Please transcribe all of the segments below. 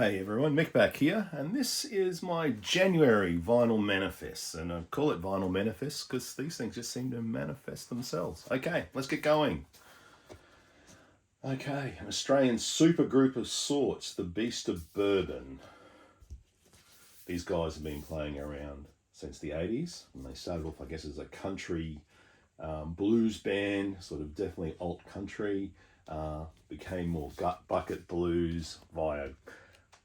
Hey everyone, Mick back here, and this is my January vinyl manifest. And I call it vinyl manifest because these things just seem to manifest themselves. Okay, let's get going. Okay, an Australian supergroup of sorts, the Beast of Bourbon. These guys have been playing around since the 80s, and they started off, I guess, as a country blues band, sort of definitely alt country, became more gut bucket blues via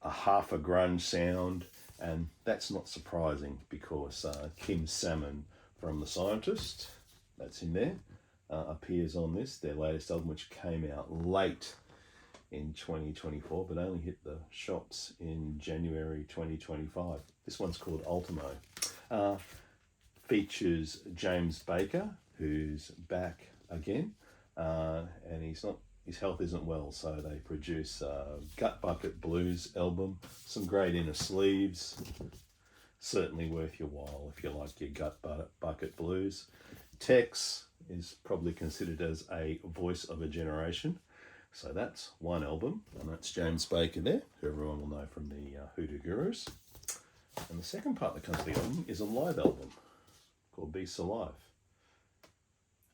a half a grunge sound, and that's not surprising because Kim Salmon from The Scientist, that's in there, appears on this, their latest album, which came out late in 2024 but only hit the shops in January 2025. This one's called Ultimo. Features James Baker, who's back again, and his health isn't well, so they produce Gut Bucket Blues album, some great inner sleeves, certainly worth your while if you like your Gut Bucket Blues. Tex is probably considered as a voice of a generation, so that's one album, and that's James Baker there, who everyone will know from the Hoodoo Gurus. And the second part that comes to the album is a live album called Beasts Alive.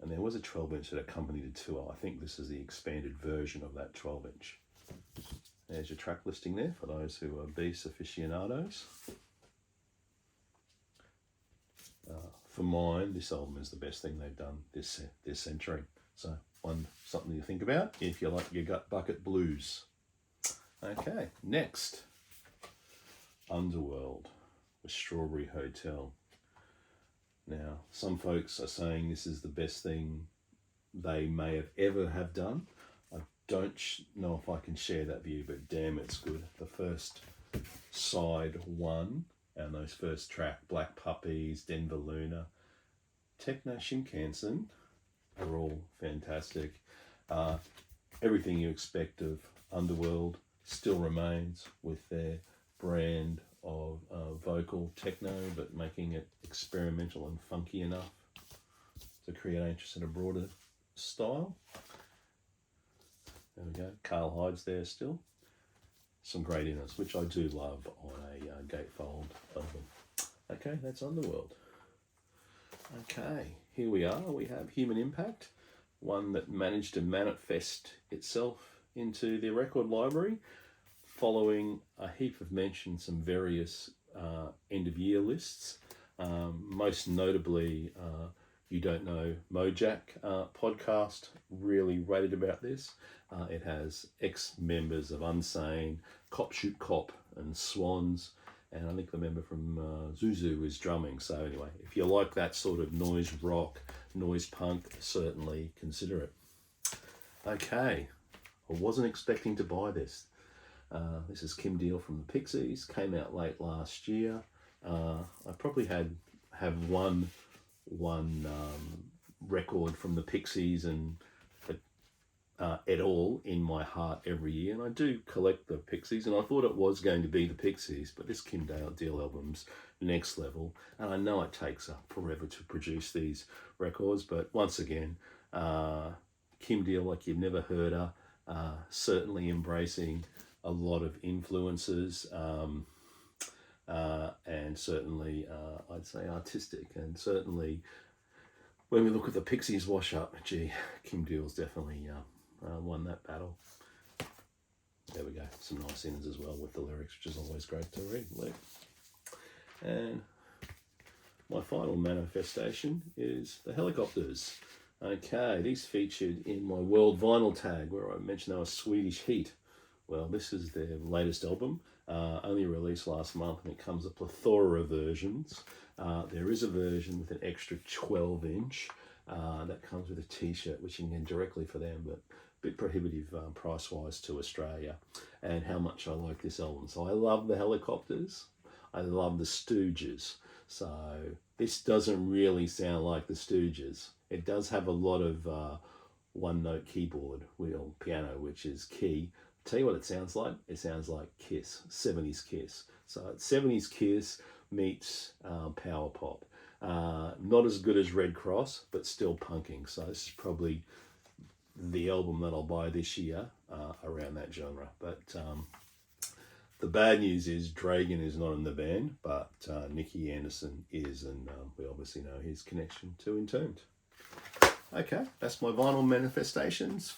And there was a 12-inch that accompanied the tour. I think this is the expanded version of that 12-inch. There's your track listing there for those who are Beast aficionados. For mine, this album is the best thing they've done this century. So something to think about if you like your Gut Bucket Blues. Okay, next. Underworld with Strawberry Hotel. Now, some folks are saying this is the best thing they may have ever have done. I don't know if I can share that view, but damn, it's good. The first side one and those first track, Black Puppies, Denver Luna, Techno Shinkansen, are all fantastic. Everything you expect of Underworld still remains with their brand of vocal techno, but making it experimental and funky enough to create interest in a broader style. There we go, Carl Hyde's there still. Some great inners, which I do love on a gatefold album. Okay, that's Underworld. Okay, here we are. We have Human Impact, one that managed to manifest itself into their record library following a heap of mentions, some various end of year lists. Most notably, You Don't Know Mojack podcast really rated about this. It has ex-members of Unsane, Cop Shoot Cop and Swans, and I think the member from Zuzu is drumming. So anyway, if you like that sort of noise rock, noise punk, certainly consider it. Okay, I wasn't expecting to buy this. This is Kim Deal from the Pixies, came out late last year. I probably have one record from the Pixies and at all in my heart every year, and I do collect the Pixies, and I thought it was going to be the Pixies, but this Kim Deal album's next level, and I know it takes forever to produce these records, but once again, Kim Deal like you've never heard her, certainly embracing a lot of influences, and certainly I'd say artistic, and certainly when we look at the Pixies wash up, gee, Kim Deal's definitely won that battle. There we go, some nice inners as well with the lyrics, which is always great to read. And my final manifestation is the Helicopters. Okay, these featured in my World Vinyl tag where I mentioned they were Swedish Heat. Well, this is their latest album, only released last month, and it comes a plethora of versions. There is a version with an extra 12-inch that comes with a t-shirt, which you can get directly for them, but a bit prohibitive price-wise to Australia, and how much I like this album. So I love the Helicopters, I love the Stooges. So this doesn't really sound like the Stooges. It does have a lot of one-note keyboard, wheel, piano, which is key. Tell you what it sounds like. It sounds like Kiss, 70s Kiss. So it's 70s Kiss meets power pop. Not as good as Red Cross, but still punking. So this is probably the album that I'll buy this year around that genre. But The bad news is Dragan is not in the band, but Nicky Anderson is, and we obviously know his connection to Entombed. Okay, that's my vinyl manifestations